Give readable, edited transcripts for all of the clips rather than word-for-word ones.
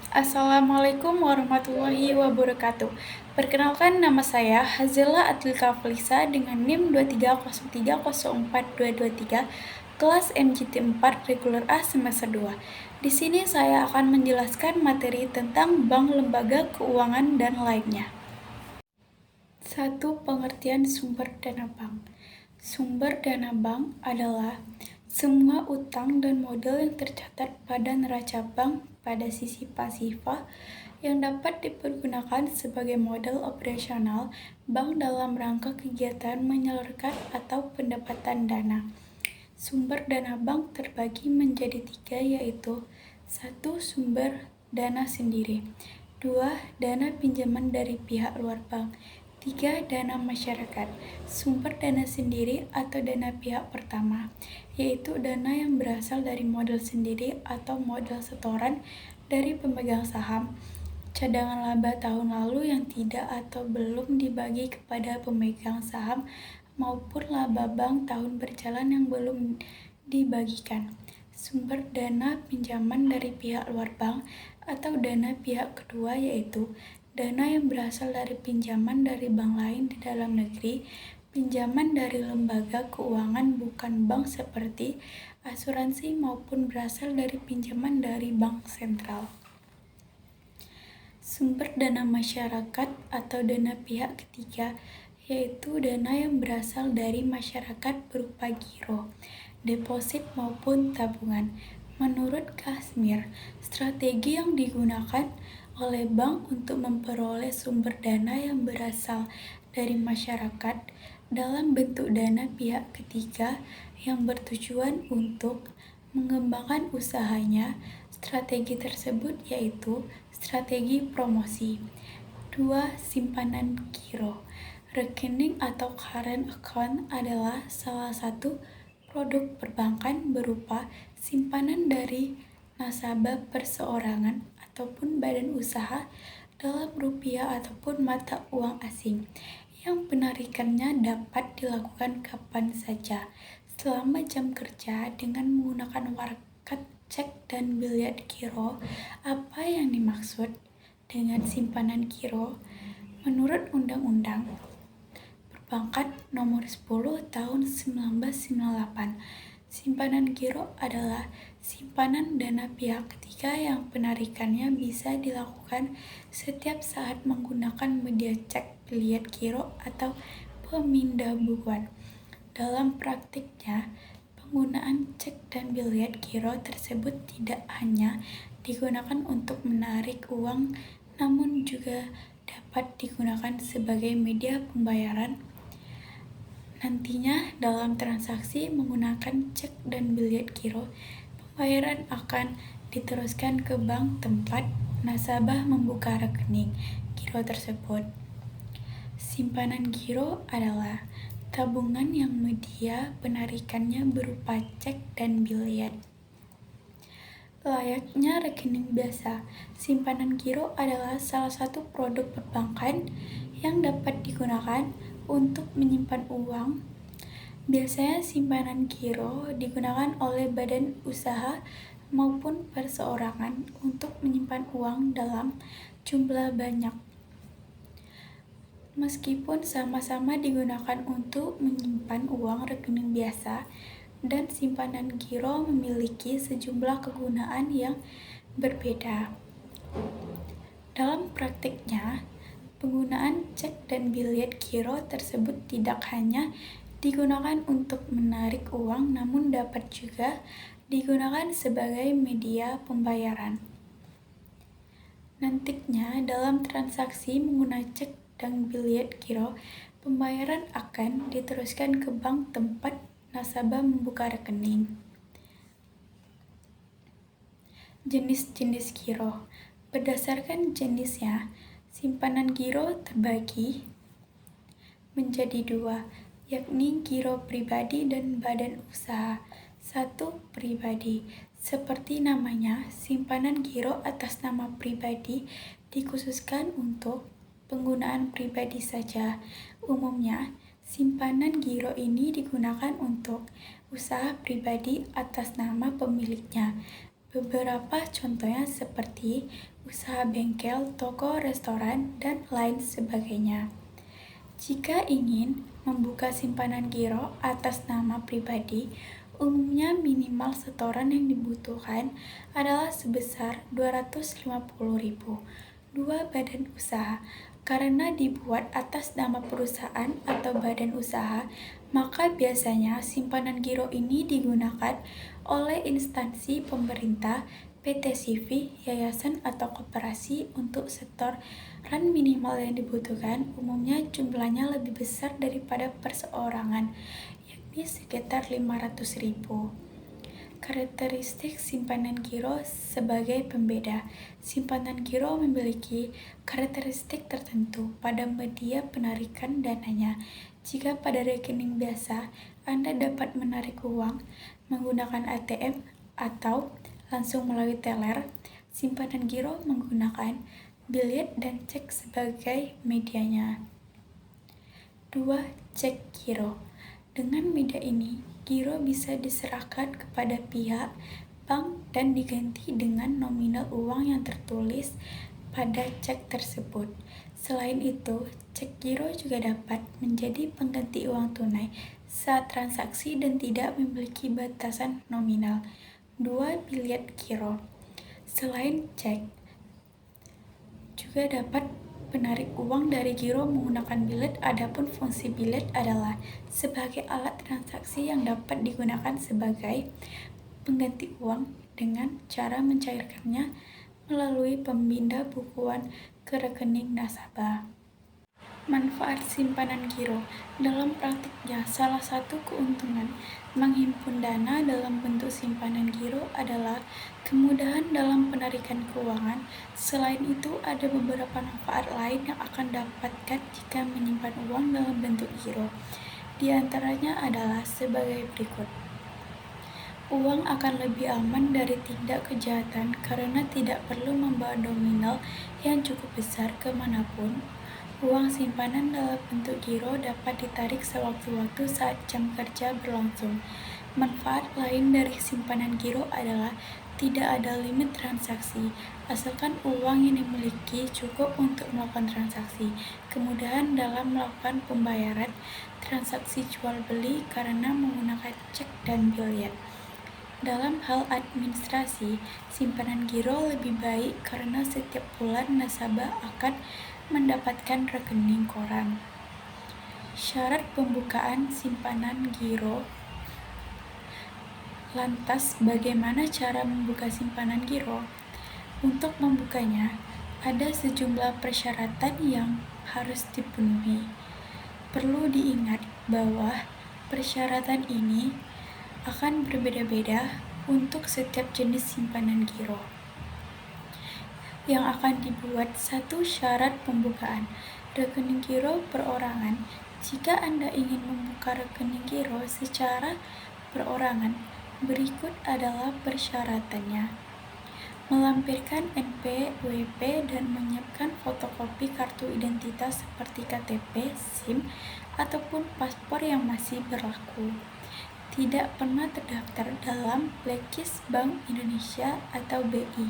Assalamualaikum warahmatullahi wabarakatuh. Perkenalkan, nama saya Hazela Adlika Felisa dengan NIM 230304223, kelas MGT 4 Reguler A semester 2. Di sini saya akan menjelaskan materi tentang bank, lembaga keuangan, dan lainnya. 1. Pengertian sumber dana bank. Sumber dana bank adalah semua utang dan modal yang tercatat pada neraca bank pada sisi pasifa yang dapat dipergunakan sebagai modal operasional bank dalam rangka kegiatan menyalurkan atau pendapatan dana. Sumber dana bank terbagi menjadi 3, yaitu 1. Sumber dana sendiri, 2. Dana pinjaman dari pihak luar bank, 3. Dana masyarakat. Sumber dana sendiri atau dana pihak pertama, yaitu dana yang berasal dari modal sendiri atau modal setoran dari pemegang saham, cadangan laba tahun lalu yang tidak atau belum dibagi kepada pemegang saham, maupun laba bank tahun berjalan yang belum dibagikan. Sumber dana pinjaman dari pihak luar bank atau dana pihak kedua, yaitu dana yang berasal dari pinjaman dari bank lain di dalam negeri, pinjaman dari lembaga keuangan bukan bank seperti asuransi, maupun berasal dari pinjaman dari bank sentral. Sumber dana masyarakat atau dana pihak ketiga, yaitu dana yang berasal dari masyarakat berupa giro, deposit maupun tabungan. Menurut Kasmir, strategi yang digunakan oleh bank untuk memperoleh sumber dana yang berasal dari masyarakat dalam bentuk dana pihak ketiga yang bertujuan untuk mengembangkan usahanya. Strategi tersebut yaitu strategi promosi. 2. Simpanan giro. Rekening atau current account adalah salah satu produk perbankan berupa simpanan dari nasabah perseorangan ataupun badan usaha dalam rupiah ataupun mata uang asing, yang penarikannya dapat dilakukan kapan saja selama jam kerja dengan menggunakan warkat, cek, dan biliar giro. Apa yang dimaksud dengan simpanan giro? Menurut Undang-Undang Perbankan Nomor 10 Tahun 1998, simpanan giro adalah simpanan dana pihak ketiga yang penarikannya bisa dilakukan setiap saat menggunakan media cek, biliar giro, atau pemindah bukuan. Dalam praktiknya, penggunaan cek dan biliar giro tersebut tidak hanya digunakan untuk menarik uang, namun juga dapat digunakan sebagai media pembayaran. Nantinya dalam transaksi menggunakan cek dan biliar giro, pembayaran akan diteruskan ke bank tempat nasabah membuka rekening giro tersebut. Simpanan giro adalah tabungan yang media penarikannya berupa cek dan biliar. Layaknya rekening biasa, simpanan giro adalah salah satu produk perbankan yang dapat digunakan untuk menyimpan uang. Biasanya simpanan giro digunakan oleh badan usaha maupun perseorangan untuk menyimpan uang dalam jumlah banyak. Meskipun sama-sama digunakan untuk menyimpan uang, rekening biasa dan simpanan giro memiliki sejumlah kegunaan yang berbeda. Dalam praktiknya, penggunaan cek dan biliar giro tersebut tidak hanya digunakan untuk menarik uang, namun dapat juga digunakan sebagai media pembayaran. Nantinya dalam transaksi menggunakan cek dan biliar giro, pembayaran akan diteruskan ke bank tempat nasabah membuka rekening. Jenis-jenis giro. Berdasarkan jenisnya, simpanan giro terbagi menjadi 2, yakni giro pribadi dan badan usaha. 1. Pribadi. Seperti namanya, simpanan giro atas nama pribadi dikhususkan untuk penggunaan pribadi saja. Umumnya, simpanan giro ini digunakan untuk usaha pribadi atas nama pemiliknya. Beberapa contohnya seperti usaha bengkel, toko, restoran, dan lain sebagainya. Jika ingin membuka simpanan giro atas nama pribadi, umumnya minimal setoran yang dibutuhkan adalah sebesar 250.000. Dua badan usaha. Karena dibuat atas nama perusahaan atau badan usaha, maka biasanya simpanan giro ini digunakan oleh instansi pemerintah, PT CV, yayasan atau koperasi untuk setoran minimal yang dibutuhkan umumnya jumlahnya lebih besar daripada perseorangan, yakni sekitar 500.000. Karakteristik simpanan giro sebagai pembeda. Simpanan giro memiliki karakteristik tertentu pada media penarikan dananya. Jika pada rekening biasa, Anda dapat menarik uang menggunakan ATM atau langsung melalui teller, simpanan giro menggunakan bilet dan cek sebagai medianya. 2. Cek giro. Dengan media ini, giro bisa diserahkan kepada pihak bank dan diganti dengan nominal uang yang tertulis pada cek tersebut. Selain itu, cek giro juga dapat menjadi pengganti uang tunai saat transaksi dan tidak memiliki batasan nominal. 2. Bilet giro. Selain cek, juga dapat penarik uang dari giro menggunakan bilet. Adapun fungsi bilet adalah sebagai alat transaksi yang dapat digunakan sebagai pengganti uang dengan cara mencairkannya melalui pemindah bukuan ke rekening nasabah. Manfaat simpanan giro. Dalam praktiknya, salah satu keuntungan menghimpun dana dalam bentuk simpanan giro adalah kemudahan dalam penarikan keuangan. Selain itu, ada beberapa manfaat lain yang akan dapatkan jika menyimpan uang dalam bentuk giro. Di antaranya adalah sebagai berikut. Uang akan lebih aman dari tindak kejahatan karena tidak perlu membawa nominal yang cukup besar kemanapun. Uang simpanan dalam bentuk giro dapat ditarik sewaktu-waktu saat jam kerja berlangsung. Manfaat lain dari simpanan giro adalah tidak ada limit transaksi, asalkan uang yang dimiliki cukup untuk melakukan transaksi. Kemudahan dalam melakukan pembayaran transaksi jual beli karena menggunakan cek dan bilet. Dalam hal administrasi, simpanan giro lebih baik karena setiap bulan nasabah akan mendapatkan rekening koran. Syarat pembukaan simpanan giro. Lantas, bagaimana cara membuka simpanan giro? Untuk membukanya, ada sejumlah persyaratan yang harus dipenuhi. Perlu diingat bahwa persyaratan ini akan berbeda-beda untuk setiap jenis simpanan giro yang akan dibuat. 1. Syarat pembukaan rekening giro perorangan. Jika Anda ingin membuka rekening giro secara perorangan, berikut adalah persyaratannya. Melampirkan NPWP dan menyiapkan fotokopi kartu identitas seperti KTP, SIM, ataupun paspor yang masih berlaku. Tidak pernah terdaftar dalam blacklist Bank Indonesia atau BI.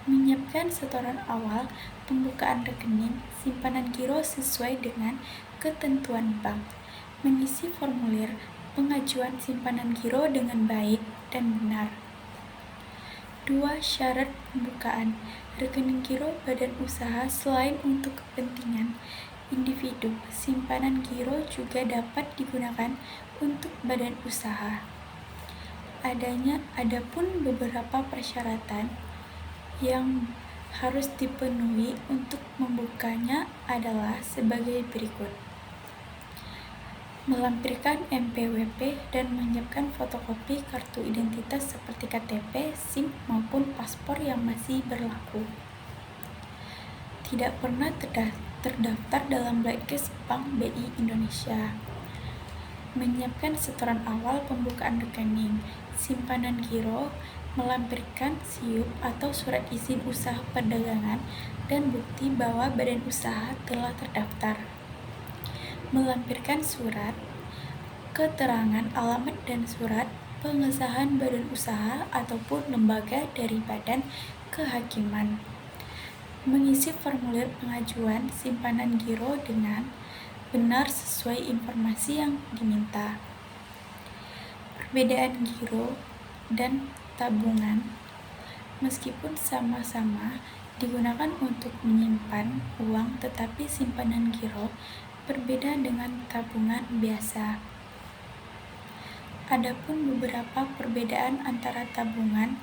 Menyiapkan setoran awal pembukaan rekening simpanan giro sesuai dengan ketentuan bank. Mengisi formulir pengajuan simpanan giro dengan baik dan benar. 2. Syarat pembukaan rekening giro badan usaha. Selain untuk kepentingan individu, simpanan giro juga dapat digunakan untuk badan usaha. Adapun beberapa persyaratan yang harus dipenuhi untuk membukanya adalah sebagai berikut. Melampirkan NPWP dan menyiapkan fotokopi kartu identitas seperti KTP, SIM, maupun paspor yang masih berlaku. Tidak pernah terdaftar dalam blacklist Bank BI Indonesia. Menyiapkan setoran awal pembukaan rekening simpanan giro, melampirkan SIUP atau surat izin usaha perdagangan dan bukti bahwa badan usaha telah terdaftar. Melampirkan surat keterangan alamat dan surat pengesahan badan usaha ataupun lembaga dari badan kehakiman. Mengisi formulir pengajuan simpanan giro dengan benar sesuai informasi yang diminta. Perbedaan giro dan tabungan, meskipun sama-sama digunakan untuk menyimpan uang, tetapi simpanan giro berbeda dengan tabungan biasa. Adapun beberapa perbedaan antara tabungan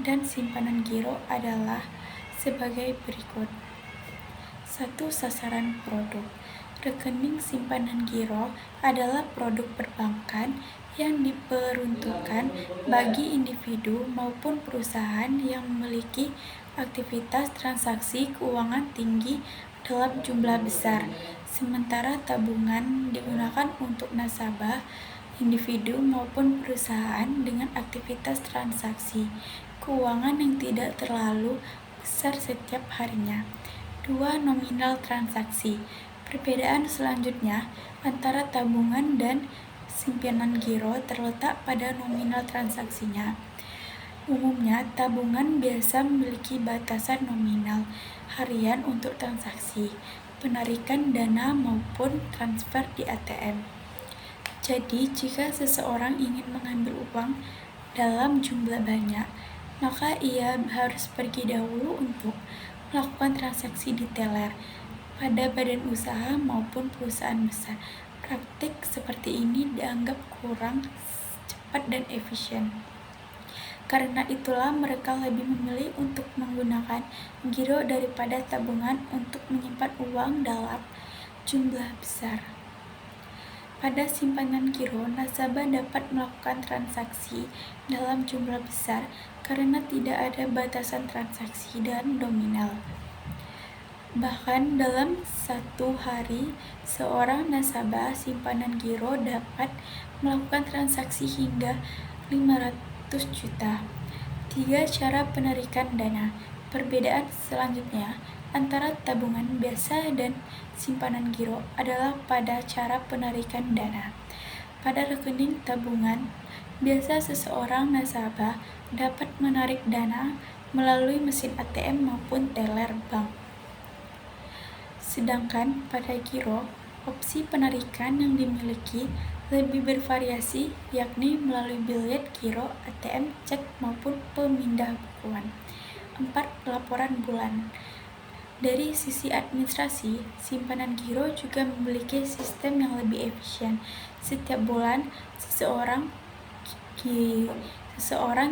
dan simpanan giro adalah sebagai berikut. 1. Sasaran produk. Rekening simpanan giro adalah produk perbankan yang diperuntukkan bagi individu maupun perusahaan yang memiliki aktivitas transaksi keuangan tinggi dalam jumlah besar, sementara tabungan digunakan untuk nasabah, individu maupun perusahaan dengan aktivitas transaksi keuangan yang tidak terlalu besar setiap harinya. 2. Nominal transaksi. Perbedaan selanjutnya antara tabungan dan simpanan giro terletak pada nominal transaksinya. Umumnya, tabungan biasa memiliki batasan nominal harian untuk transaksi, penarikan dana maupun transfer di ATM. Jadi, jika seseorang ingin mengambil uang dalam jumlah banyak, maka ia harus pergi dahulu untuk melakukan transaksi di teller pada badan usaha maupun perusahaan besar. Praktik seperti ini dianggap kurang cepat dan efisien. Karena itulah mereka lebih memilih untuk menggunakan giro daripada tabungan untuk menyimpan uang dalam jumlah besar. Pada simpanan giro, nasabah dapat melakukan transaksi dalam jumlah besar karena tidak ada batasan transaksi dan nominal. Bahkan dalam satu hari, seorang nasabah simpanan giro dapat melakukan transaksi hingga 500 juta. 3. Cara penarikan dana. Perbedaan selanjutnya antara tabungan biasa dan simpanan giro adalah pada cara penarikan dana. Pada rekening tabungan, biasa seseorang nasabah dapat menarik dana melalui mesin ATM maupun teller bank. Sedangkan pada giro, opsi penarikan yang dimiliki lebih bervariasi, yakni melalui billet giro, ATM, cek, maupun pemindah bukuan. 4. Laporan bulanan. Dari sisi administrasi, simpanan giro juga memiliki sistem yang lebih efisien. Setiap bulan, seseorang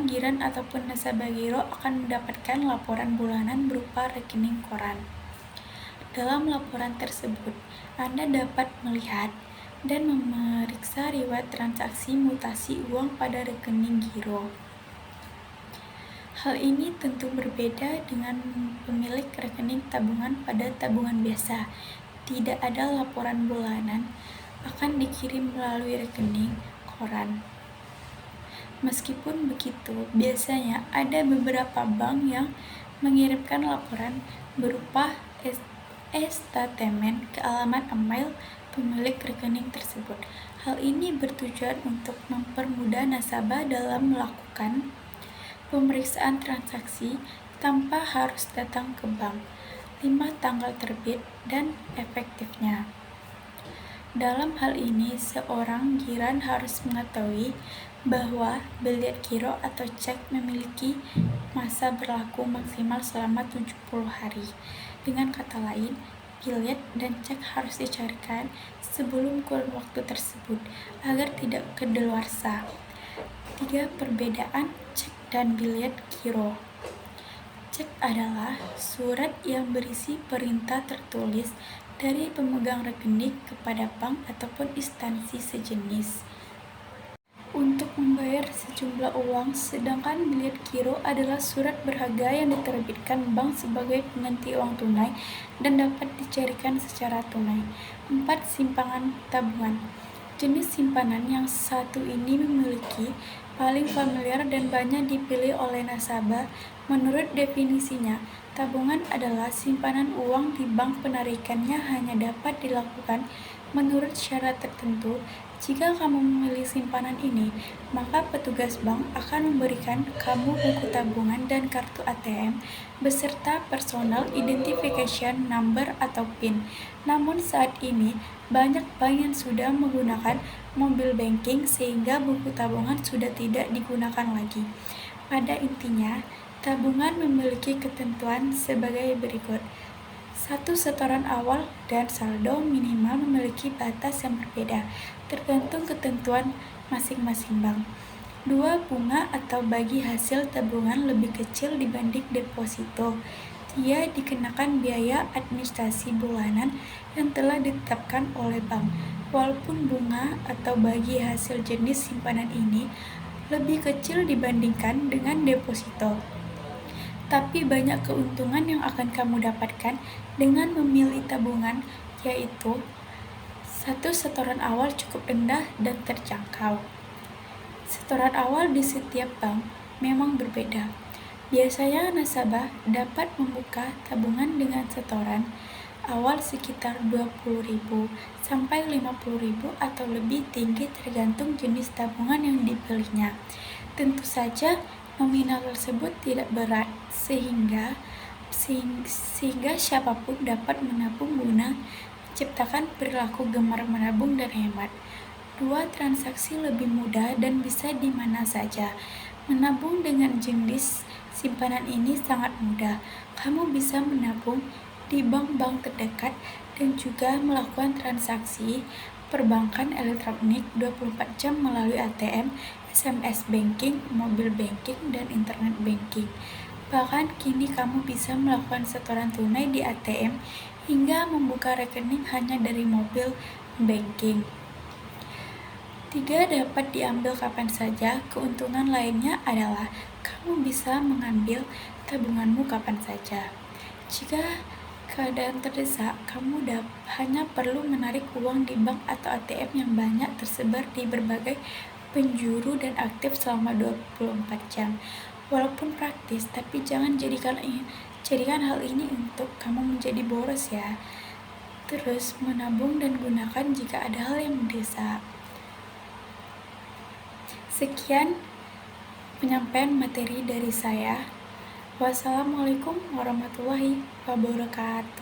giran ataupun nasabah giro akan mendapatkan laporan bulanan berupa rekening koran. Dalam laporan tersebut, Anda dapat melihat dan memeriksa riwayat transaksi mutasi uang pada rekening giro. Hal ini tentu berbeda dengan pemilik rekening tabungan pada tabungan biasa. Tidak ada laporan bulanan akan dikirim melalui rekening koran. Meskipun begitu, biasanya ada beberapa bank yang mengirimkan laporan berupa statement ke alamat email pemilik rekening tersebut. Hal ini bertujuan untuk mempermudah nasabah dalam melakukan pemeriksaan transaksi tanpa harus datang ke bank. 5. Tanggal terbit dan efektifnya. Dalam hal ini, seorang giran harus mengetahui bahwa billet giro atau cek memiliki masa berlaku maksimal selama 70 hari. Dengan kata lain, billet dan cek harus dicarikan sebelum kurun waktu tersebut agar tidak kedaluarsa. 3. Perbedaan cek dan billet giro. Cek adalah surat yang berisi perintah tertulis dari pemegang rekening kepada bank ataupun instansi sejenis untuk membayar sejumlah uang, sedangkan billet giro adalah surat berharga yang diterbitkan bank sebagai pengganti uang tunai dan dapat dicarikan secara tunai. 4. Simpanan tabungan. Jenis simpanan yang satu ini memiliki paling familiar dan banyak dipilih oleh nasabah Menurut definisinya, tabungan adalah simpanan uang di bank. Penarikannya hanya dapat dilakukan menurut syarat tertentu. Jika kamu memilih simpanan ini, maka petugas bank akan memberikan kamu buku tabungan dan kartu ATM beserta personal identification number atau PIN. Namun saat ini, banyak bank yang sudah menggunakan mobile banking sehingga buku tabungan sudah tidak digunakan lagi. Pada intinya, tabungan memiliki ketentuan sebagai berikut. 1. Setoran awal dan saldo minimal memiliki batas yang berbeda, tergantung ketentuan masing-masing bank. 2. Bunga atau bagi hasil tabungan lebih kecil dibanding deposito. 3. Dikenakan biaya administrasi bulanan yang telah ditetapkan oleh bank. Walaupun bunga atau bagi hasil jenis simpanan ini lebih kecil dibandingkan dengan deposito, tapi banyak keuntungan yang akan kamu dapatkan dengan memilih tabungan, yaitu 1. Setoran awal cukup rendah dan terjangkau. Setoran awal di setiap bank memang berbeda. Biasanya nasabah dapat membuka tabungan dengan setoran awal sekitar 20.000 sampai 50.000 atau lebih tinggi tergantung jenis tabungan yang dipilihnya. Tentu saja nominal tersebut tidak berat sehingga siapapun dapat menabung guna menciptakan perilaku gemar menabung dan hemat. 2. Transaksi lebih mudah dan bisa di mana saja. Menabung dengan jenis simpanan ini sangat mudah. Kamu bisa menabung di bank-bank terdekat dan juga melakukan transaksi perbankan elektronik 24 jam melalui ATM, SMS banking, mobile banking, dan internet banking. Bahkan kini kamu bisa melakukan setoran tunai di ATM hingga membuka rekening hanya dari mobile banking. 3. Dapat diambil kapan saja. Keuntungan lainnya adalah kamu bisa mengambil tabunganmu kapan saja. Jika keadaan terdesak, kamu hanya perlu menarik uang di bank atau ATM yang banyak tersebar di berbagai penjuru dan aktif selama 24 jam. Walaupun praktis, tapi jangan jadikan hal ini untuk kamu menjadi boros ya. Terus menabung dan gunakan jika ada hal yang mendesak. Sekian penyampaian materi dari saya. Wassalamualaikum warahmatullahi wabarakatuh.